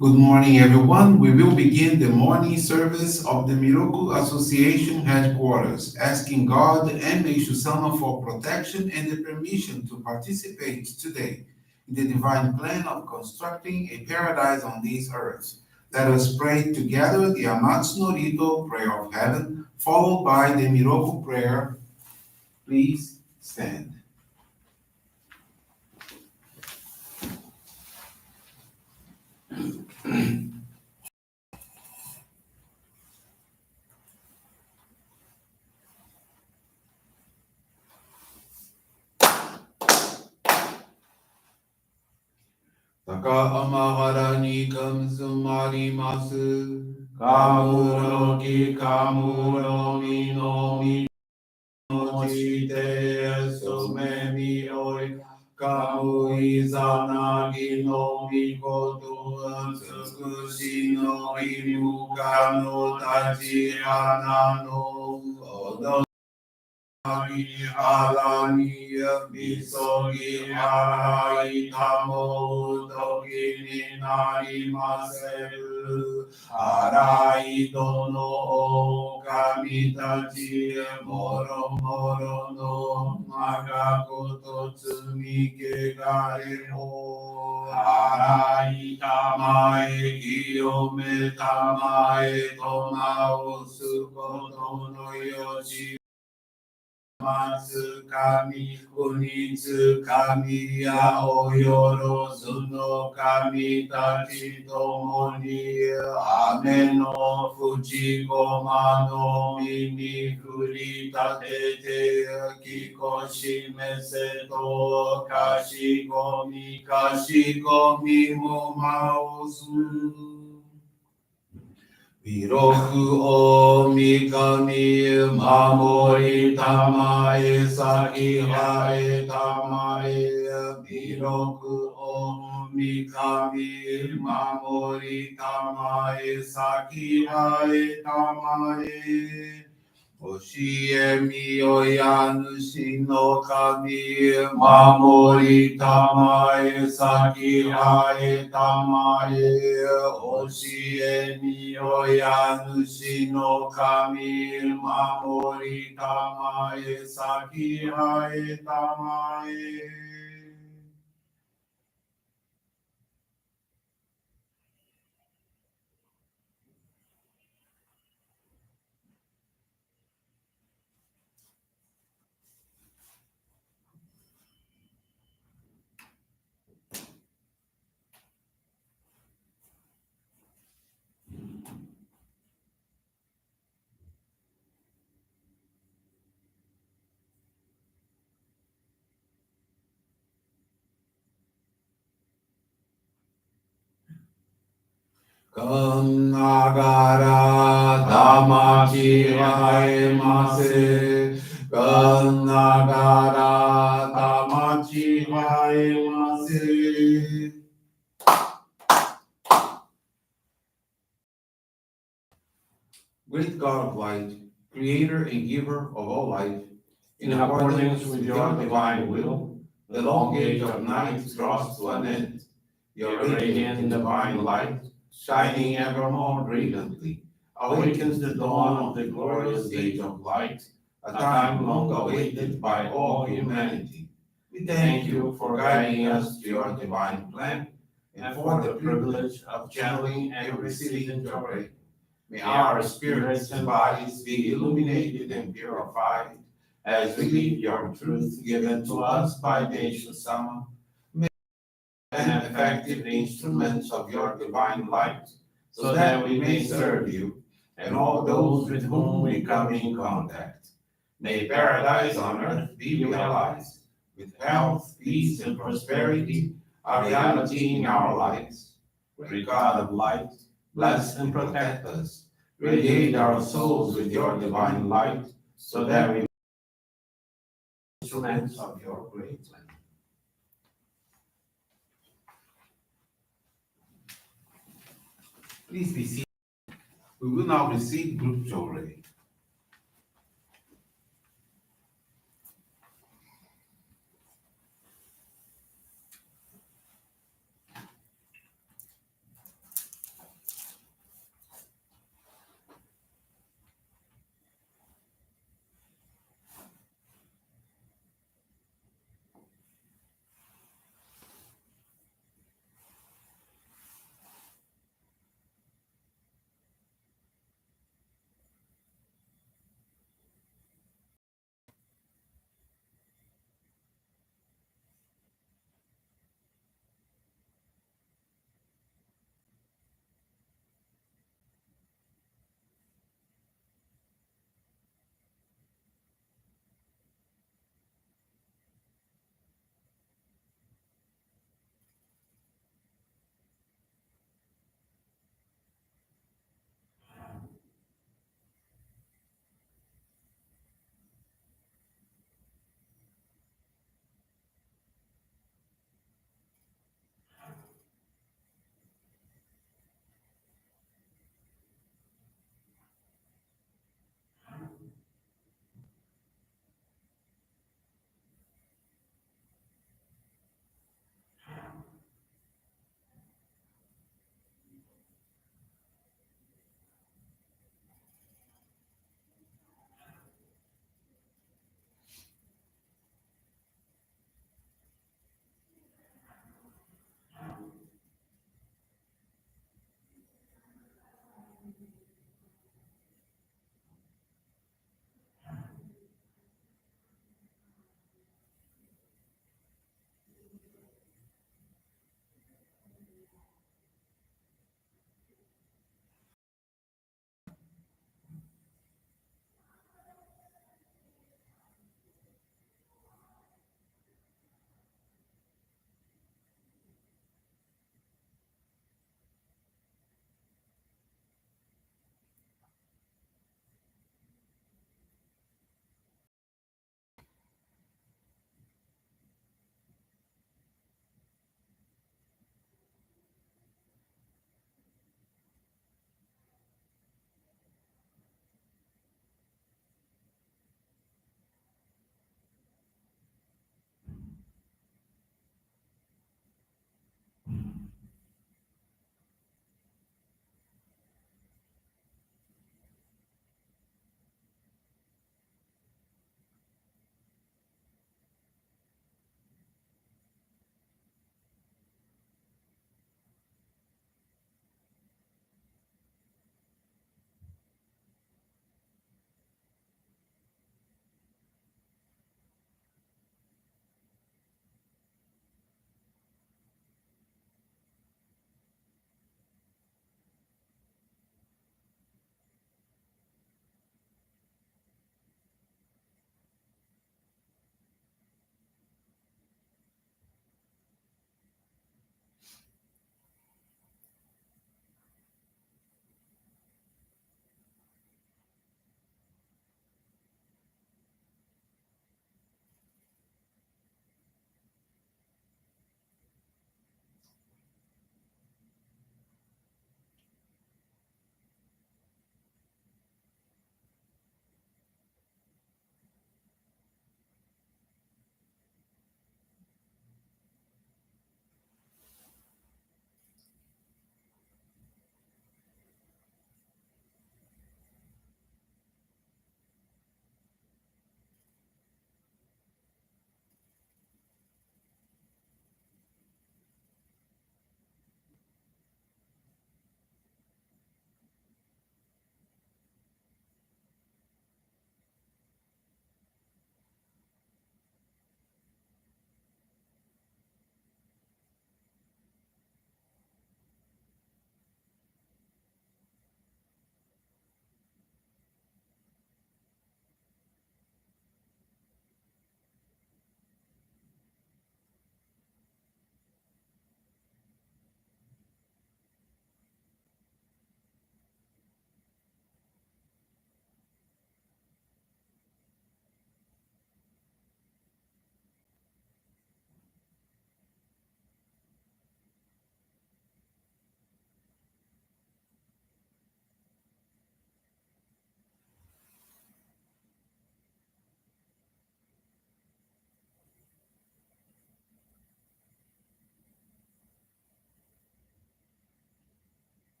Good morning, everyone. We will begin the morning service of the Miroku Association headquarters, asking God and Meishu-sama for protection and the permission to participate today in the divine plan of constructing a paradise on this earth. Let us pray together the Amatsu-Norito prayer of heaven, followed by the Miroku prayer. Please stand. Taka amahara ni kamsumarimasu. Kamuro ki kamuro mi no mi no chite sume mi oi. Kamu izanagi no mi koto tsukushi no imuka no tachi hana no odo. Alani bisogi harai tamo toki ni narimaseru. Arai dono o kamitachi moro moro no magakoto tsumike gare o. Arai tamae kiyome tamae tomao sukoto no yoshi. Amatsu kami kunitsu kami ya oyoro suno kami tachi tomoni ame no fujikoma no mimi furi tatete kikoshi meseto kashikomi mo maosu. Miroku o mikami mamori tamae sakihae tamae. Miroku o mikami mamori tamae sakihae tamae. Oshie mi oyanushi no kami mamori tamae sakihae tamae. Oshie mi oyanushi no kami mamori tamae sakihae tamae. Kannagara Dhammachi Haemase. Kannagara Dhammachi Haemase. Great God of light, creator and giver of all life, in accordance with your divine will, the long age of night draws to an end. Your radiant and divine light, shining ever more brilliantly, awakens the dawn of the glorious age of light, a time long awaited by all humanity. We thank you for guiding us to your divine plan and for the privilege of channeling and receiving Johrei. May our spirits and bodies be illuminated and purified as we live your truth given to us by Meishu-sama, and effective instruments of your divine light, so that we may serve you and all those with whom we come in contact. May paradise on earth be realized, with health, peace, and prosperity, a reality in our lives. Great God of light, bless and protect us. Radiate our souls with your divine light, so that we may be instruments of your great plan. Please be seated. We will now receive group Johrei.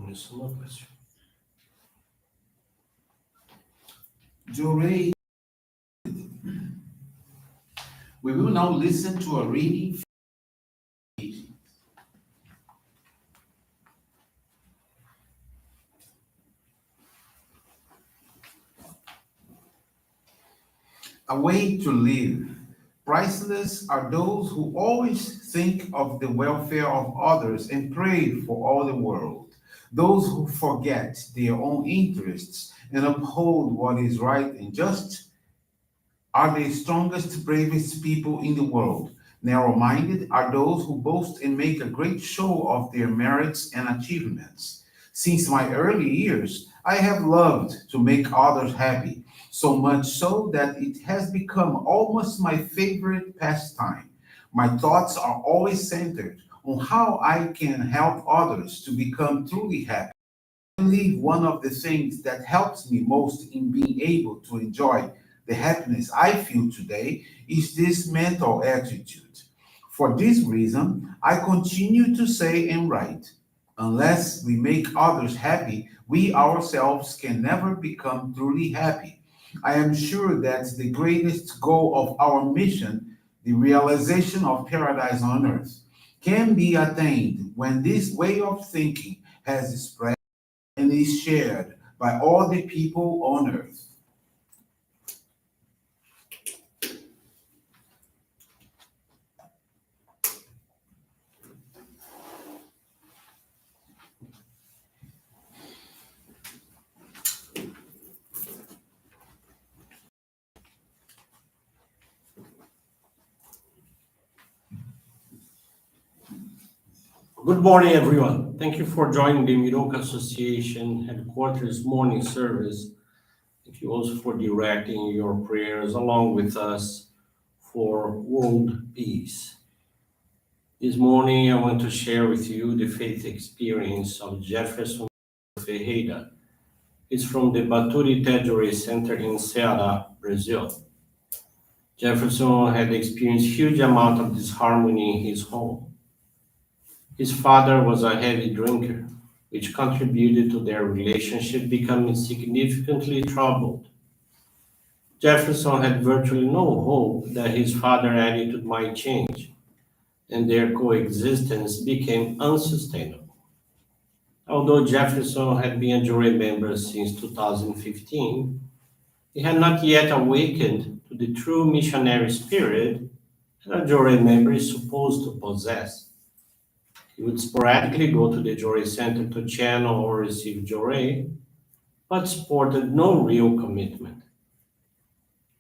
Miroku Prayer. Johrei, we will now listen to a reading. A way to live. Priceless are those who always think of the welfare of others and pray for all the world. Those who forget their own interests and uphold what is right and just are the strongest, bravest people in the world. Narrow minded are those who boast and make a great show of their merits and achievements. Since my early years, I have loved to make others happy, so much so that it has become almost my favorite pastime. My thoughts are always centered on how I can help others to become truly happy. I believe one of the things that helps me most in being able to enjoy the happiness I feel today is this mental attitude. For this reason, I continue to say and write, unless we make others happy, we ourselves can never become truly happy. I am sure that the greatest goal of our mission, the realization of paradise on earth, can be attained when this way of thinking has spread and is shared by all the people on earth. Good morning, everyone. Thank you for joining the Miroku Association headquarters morning service. Thank you also for directing your prayers along with us for world peace. This morning, I want to share with you the faith experience of Jefferson Ferreira. It's from the Baturité Johrei Center in Ceará, Brazil. Jefferson had experienced huge amount of disharmony in his home. His father was a heavy drinker, which contributed to their relationship becoming significantly troubled. Jefferson had virtually no hope that his father's attitude might change, and their coexistence became unsustainable. Although Jefferson had been a Johrei member since 2015, he had not yet awakened to the true missionary spirit that a Johrei member is supposed to possess. He would sporadically go to the Johrei Center to channel or receive Johrei, but sported no real commitment.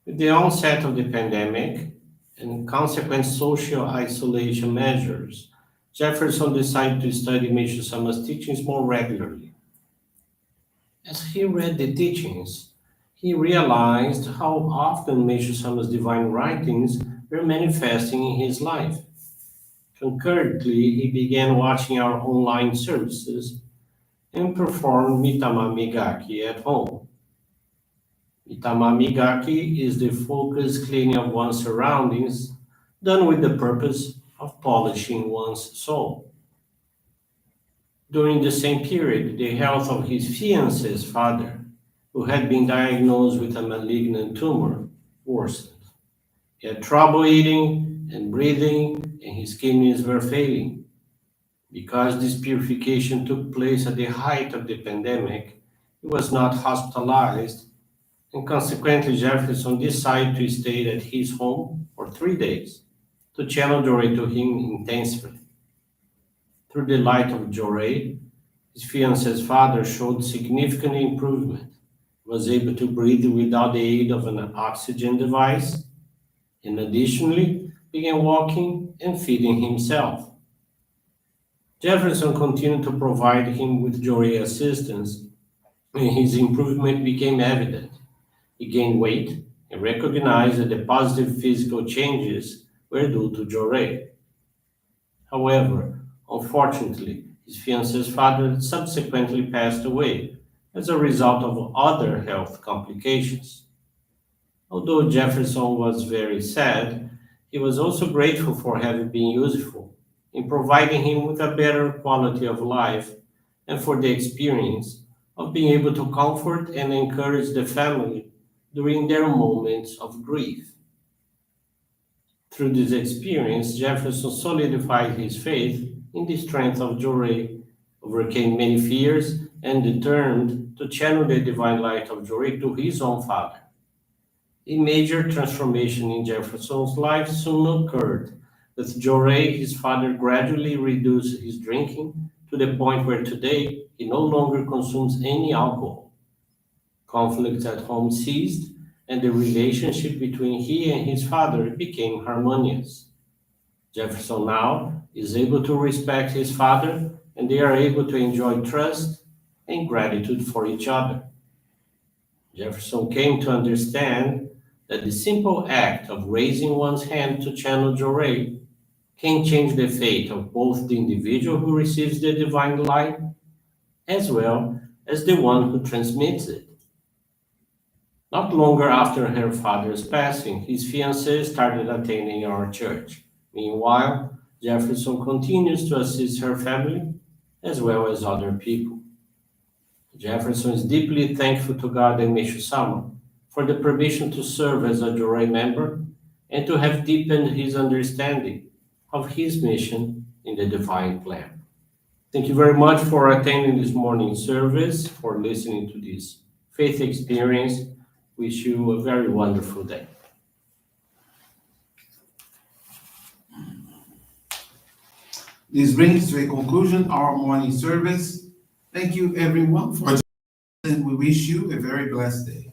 With the onset of the pandemic and consequent social isolation measures, Jefferson decided to study Meishu-sama's teachings more regularly. As he read the teachings, he realized how often Meishu-sama's divine writings were manifesting in his life. Concurrently, he began watching our online services and performed Mitama Migaki at home. Mitama Migaki is the focused cleaning of one's surroundings, done with the purpose of polishing one's soul. During the same period, the health of his fiancé's father, who had been diagnosed with a malignant tumor, worsened. He had trouble eating and breathing, and his kidneys were failing. Because this purification took place at the height of the pandemic, he was not hospitalized, and consequently, Jefferson decided to stay at his home for 3 days to channel Johrei to him intensely. Through the light of Johrei, his fiancé's father showed significant improvement, was able to breathe without the aid of an oxygen device, and additionally began walking and feeding himself. Jefferson continued to provide him with Johrei assistance, and his improvement became evident. He gained weight and recognized that the positive physical changes were due to Johrei. However, unfortunately, his fiancé's father subsequently passed away as a result of other health complications. Although Jefferson was very sad, he was also grateful for having been useful in providing him with a better quality of life and for the experience of being able to comfort and encourage the family during their moments of grief. Through this experience, Jefferson solidified his faith in the strength of Johrei, overcame many fears, and determined to channel the divine light of Johrei to his own father. A major transformation in Jefferson's life soon occurred, with Johrei, his father, gradually reduced his drinking to the point where today he no longer consumes any alcohol. Conflicts at home ceased, and the relationship between he and his father became harmonious. Jefferson now is able to respect his father, and they are able to enjoy trust and gratitude for each other. Jefferson came to understand that the simple act of raising one's hand to channel Johrei can change the fate of both the individual who receives the divine light as well as the one who transmits it. Not longer after her father's passing, his fiancée started attending our church. Meanwhile, Jefferson continues to assist her family as well as other people. Jefferson is deeply thankful to God and Meishu-sama for the permission to serve as a Johrei member and to have deepened his understanding of his mission in the divine plan. Thank you very much for attending this morning service, for listening to this faith experience. Wish you a very wonderful day. This brings to a conclusion our morning service. Thank you, everyone, for joining, and we wish you a very blessed day.